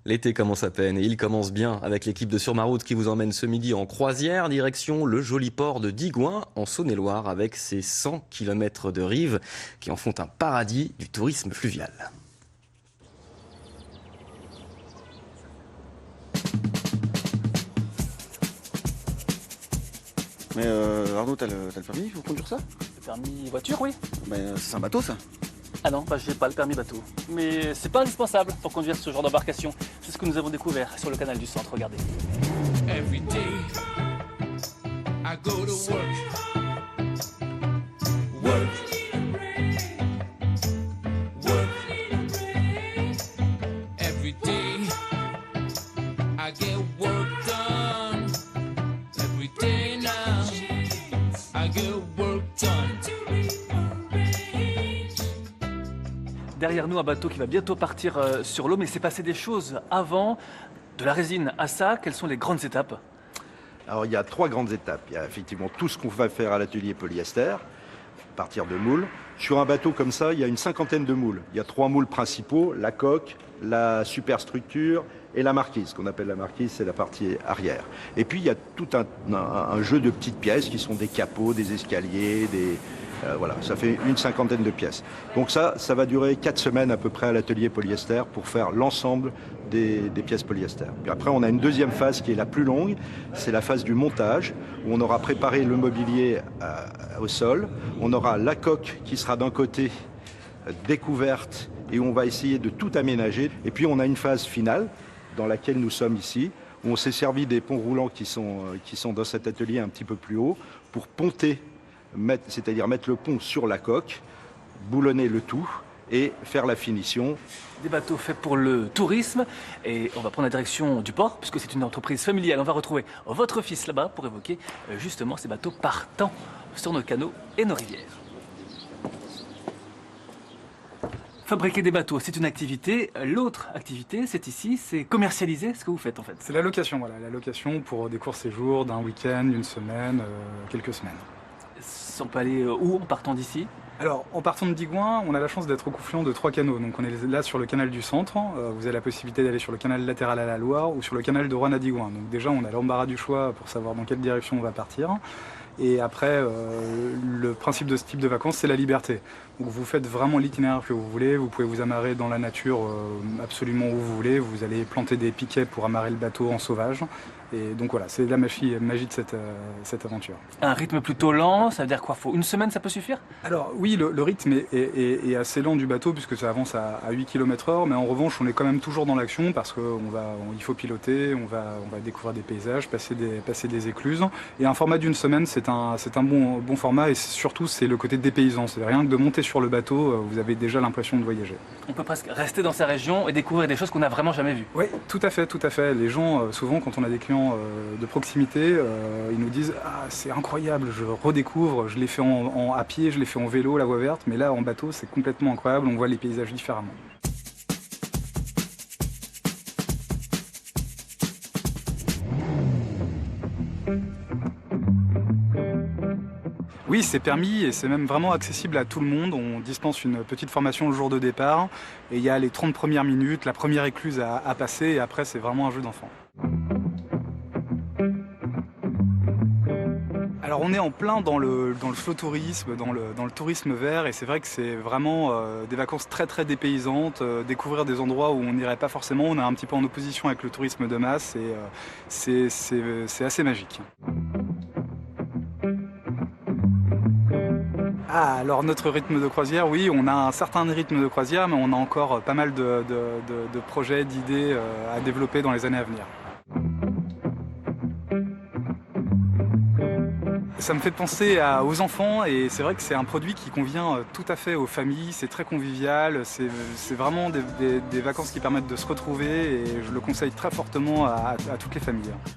L'été commence à peine et il commence bien avec l'équipe de Sur ma route qui vous emmène ce midi en croisière, direction le joli port de Digoin en Saône-et-Loire avec ses 100 km de rive qui en font un paradis du tourisme fluvial. Mais Arnaud, t'as le permis pour conduire ça? Le permis voiture, oui. C'est un bateau ça? Ah non, j'ai pas le permis bateau. Mais c'est pas indispensable pour conduire ce genre d'embarcation. C'est ce que nous avons découvert sur le canal du Centre, regardez. Every day I go to work. Work. Work. Every day I get work done. Every day now I get work done. Derrière nous, un bateau qui va bientôt partir sur l'eau, mais c'est passé des choses avant. De la résine à ça, quelles sont les grandes étapes? Alors il y a 3 grandes étapes. Il y a effectivement tout ce qu'on va faire à l'atelier polyester, partir de moules. Sur un bateau comme ça, il y a une 50aine de moules. Il y a 3 moules principaux, la coque, la superstructure et la marquise. Ce qu'on appelle la marquise, c'est la partie arrière. Et puis il y a tout un jeu de petites pièces qui sont des capots, des escaliers, voilà, ça fait une 50aine de pièces. Donc ça va durer 4 semaines à peu près à l'atelier polyester pour faire l'ensemble des pièces polyester. Puis après, on a une deuxième phase qui est la plus longue, c'est la phase du montage, où on aura préparé le mobilier au sol. On aura la coque qui sera d'un côté découverte et où on va essayer de tout aménager. Et puis on a une phase finale dans laquelle nous sommes ici, où on s'est servi des ponts roulants qui sont dans cet atelier un petit peu plus haut pour ponter, c'est-à-dire mettre le pont sur la coque, boulonner le tout et faire la finition. Des bateaux faits pour le tourisme. Et on va prendre la direction du port, puisque c'est une entreprise familiale. On va retrouver votre fils là-bas pour évoquer justement ces bateaux partant sur nos canaux et nos rivières. Fabriquer des bateaux, c'est une activité. L'autre activité, c'est ici, c'est commercialiser ce que vous faites en fait. C'est la location, voilà, la location pour des courts séjours d'un week-end, d'une semaine, quelques semaines. On peut aller où en partant d'ici? Alors, en partant de Digoin, on a la chance d'être au confluent de 3 canaux. Donc on est là sur le canal du Centre, vous avez la possibilité d'aller sur le canal latéral à la Loire ou sur le canal de Roanne à Digoin. Donc déjà, on a l'embarras du choix pour savoir dans quelle direction on va partir. Et après, le principe de ce type de vacances, c'est la liberté. Donc vous faites vraiment l'itinéraire que vous voulez, vous pouvez vous amarrer dans la nature absolument où vous voulez, vous allez planter des piquets pour amarrer le bateau en sauvage. Et donc voilà, c'est la magie de cette aventure. Un rythme plutôt lent, ça veut dire quoi? Faut une semaine, ça peut suffire? Alors oui, le rythme est assez lent du bateau puisque ça avance à 8 km/h, mais en revanche, on est quand même toujours dans l'action parce qu'il faut piloter, on va découvrir des paysages, passer des écluses. Et un format d'une semaine, c'est un bon format et surtout, c'est le côté dépaysant. C'est rien que de monter sur le bateau, vous avez déjà l'impression de voyager. On peut presque rester dans sa région et découvrir des choses qu'on n'a vraiment jamais vues. Oui, tout à fait, tout à fait. Les gens, souvent, quand on a des clients de proximité, ils nous disent « Ah, c'est incroyable, je redécouvre, je l'ai fait à pied, je l'ai fait en vélo, la voie verte, mais là, en bateau, c'est complètement incroyable, on voit les paysages différemment. » Oui, c'est permis et c'est même vraiment accessible à tout le monde. On dispense une petite formation le jour de départ et il y a les 30 premières minutes, la première écluse à passer et après, c'est vraiment un jeu d'enfant. Alors on est en plein dans le flow-tourisme, dans le tourisme vert et c'est vrai que c'est vraiment des vacances très très dépaysantes, découvrir des endroits où on n'irait pas forcément, on est un petit peu en opposition avec le tourisme de masse et c'est assez magique. Ah, alors notre rythme de croisière, oui, on a un certain rythme de croisière, mais on a encore pas mal de projets, d'idées à développer dans les années à venir. Ça me fait penser aux enfants et c'est vrai que c'est un produit qui convient tout à fait aux familles, c'est très convivial, c'est vraiment des vacances qui permettent de se retrouver et je le conseille très fortement à toutes les familles.